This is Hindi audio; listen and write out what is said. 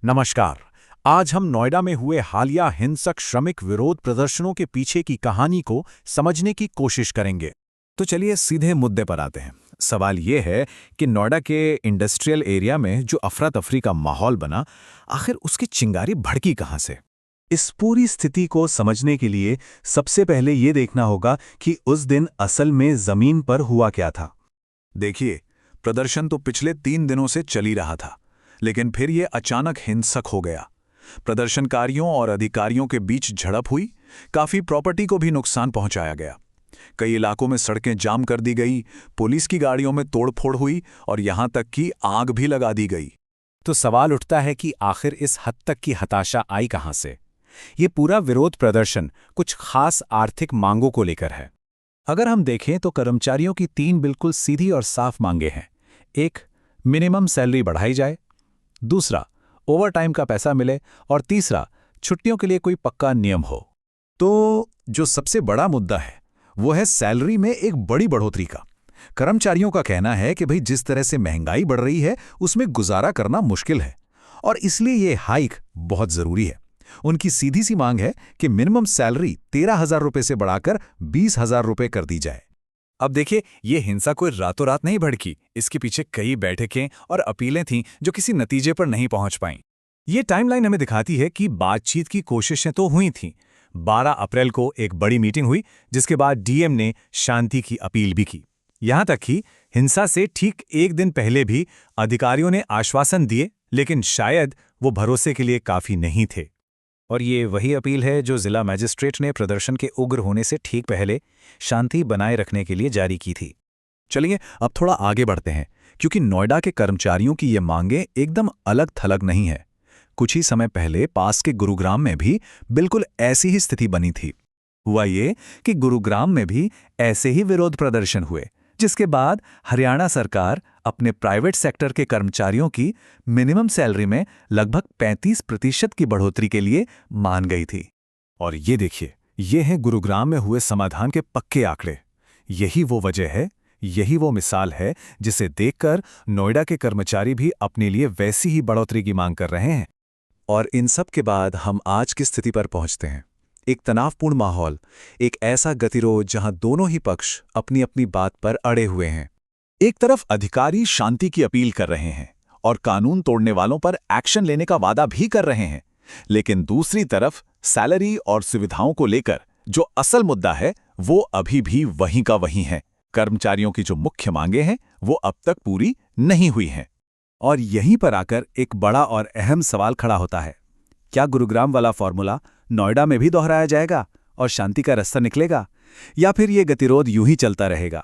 नमस्कार। आज हम नोएडा में हुए हालिया हिंसक श्रमिक विरोध प्रदर्शनों के पीछे की कहानी को समझने की कोशिश करेंगे। तो चलिए सीधे मुद्दे पर आते हैं। सवाल ये है कि नोएडा के इंडस्ट्रियल एरिया में जो अफरा तफरी का माहौल बना, आखिर उसकी चिंगारी भड़की कहाँ से? इस पूरी स्थिति को समझने के लिए सबसे पहले ये देखना होगा कि उस दिन असल में जमीन पर हुआ क्या था। देखिए, प्रदर्शन तो पिछले 3 दिनों से चल ही रहा था, लेकिन फिर ये अचानक हिंसक हो गया। प्रदर्शनकारियों और अधिकारियों के बीच झड़प हुई, काफी प्रॉपर्टी को भी नुकसान पहुंचाया गया। कई इलाकों में सड़कें जाम कर दी गई, पुलिस की गाड़ियों में तोड़फोड़ हुई और यहां तक कि आग भी लगा दी गई। तो सवाल उठता है कि आखिर इस हद तक की हताशा आई कहां से? ये पूरा विरोध प्रदर्शन कुछ खास आर्थिक मांगों को लेकर है। अगर हम देखें तो कर्मचारियों की 3 बिल्कुल सीधी और साफ मांगे हैं। एक, मिनिमम सैलरी बढ़ाई जाए। दूसरा, ओवरटाइम का पैसा मिले। और तीसरा, छुट्टियों के लिए कोई पक्का नियम हो। तो जो सबसे बड़ा मुद्दा है वो है सैलरी में एक बड़ी बढ़ोतरी का। कर्मचारियों का कहना है कि भाई जिस तरह से महंगाई बढ़ रही है उसमें गुजारा करना मुश्किल है और इसलिए ये हाइक बहुत जरूरी है। उनकी सीधी सी मांग है कि मिनिमम सैलरी 13,000 रुपये से बढ़ाकर 20,000 रुपये कर दी जाए। अब देखिए, ये हिंसा कोई रातों रात नहीं भड़की। इसके पीछे कई बैठकें और अपीलें थीं जो किसी नतीजे पर नहीं पहुंच पाईं। ये टाइमलाइन हमें दिखाती है कि बातचीत की कोशिशें तो हुई थीं। 12 अप्रैल को एक बड़ी मीटिंग हुई, जिसके बाद डीएम ने शांति की अपील भी की। यहां तक कि हिंसा से ठीक एक दिन पहले भी अधिकारियों ने आश्वासन दिए, लेकिन शायद वो भरोसे के लिए काफी नहीं थे। और ये वही अपील है जो जिला मजिस्ट्रेट ने प्रदर्शन के उग्र होने से ठीक पहले शांति बनाए रखने के लिए जारी की थी। चलिए अब थोड़ा आगे बढ़ते हैं, क्योंकि नोएडा के कर्मचारियों की ये मांगें एकदम अलग थलग नहीं है। कुछ ही समय पहले पास के गुरुग्राम में भी बिल्कुल ऐसी ही स्थिति बनी थी। हुआ ये कि गुरुग्राम में भी ऐसे ही विरोध प्रदर्शन हुए, जिसके बाद हरियाणा सरकार अपने प्राइवेट सेक्टर के कर्मचारियों की मिनिमम सैलरी में लगभग 35% की बढ़ोतरी के लिए मान गई थी। और ये देखिए, ये हैं गुरुग्राम में हुए समाधान के पक्के आंकड़े। यही वो वजह है, यही वो मिसाल है जिसे देखकर नोएडा के कर्मचारी भी अपने लिए वैसी ही बढ़ोतरी की मांग कर रहे हैं। और इन सब के बाद हम आज की स्थिति पर पहुंचते हैं। एक तनावपूर्ण माहौल, एक ऐसा गतिरोध जहां दोनों ही पक्ष अपनी अपनी बात पर अड़े हुए हैं। एक तरफ अधिकारी शांति की अपील कर रहे हैं और कानून तोड़ने वालों पर एक्शन लेने का वादा भी कर रहे हैं, लेकिन दूसरी तरफ सैलरी और सुविधाओं को लेकर जो असल मुद्दा है वो अभी भी वहीं का वहीं है। कर्मचारियों की जो मुख्य मांगे हैं वो अब तक पूरी नहीं हुई हैं। और यहीं पर आकर एक बड़ा और अहम सवाल खड़ा होता है, क्या गुरुग्राम वाला फॉर्मूला नोएडा में भी दोहराया जाएगा और शांति का रास्ता निकलेगा, या फिर ये गतिरोध यूं ही चलता रहेगा?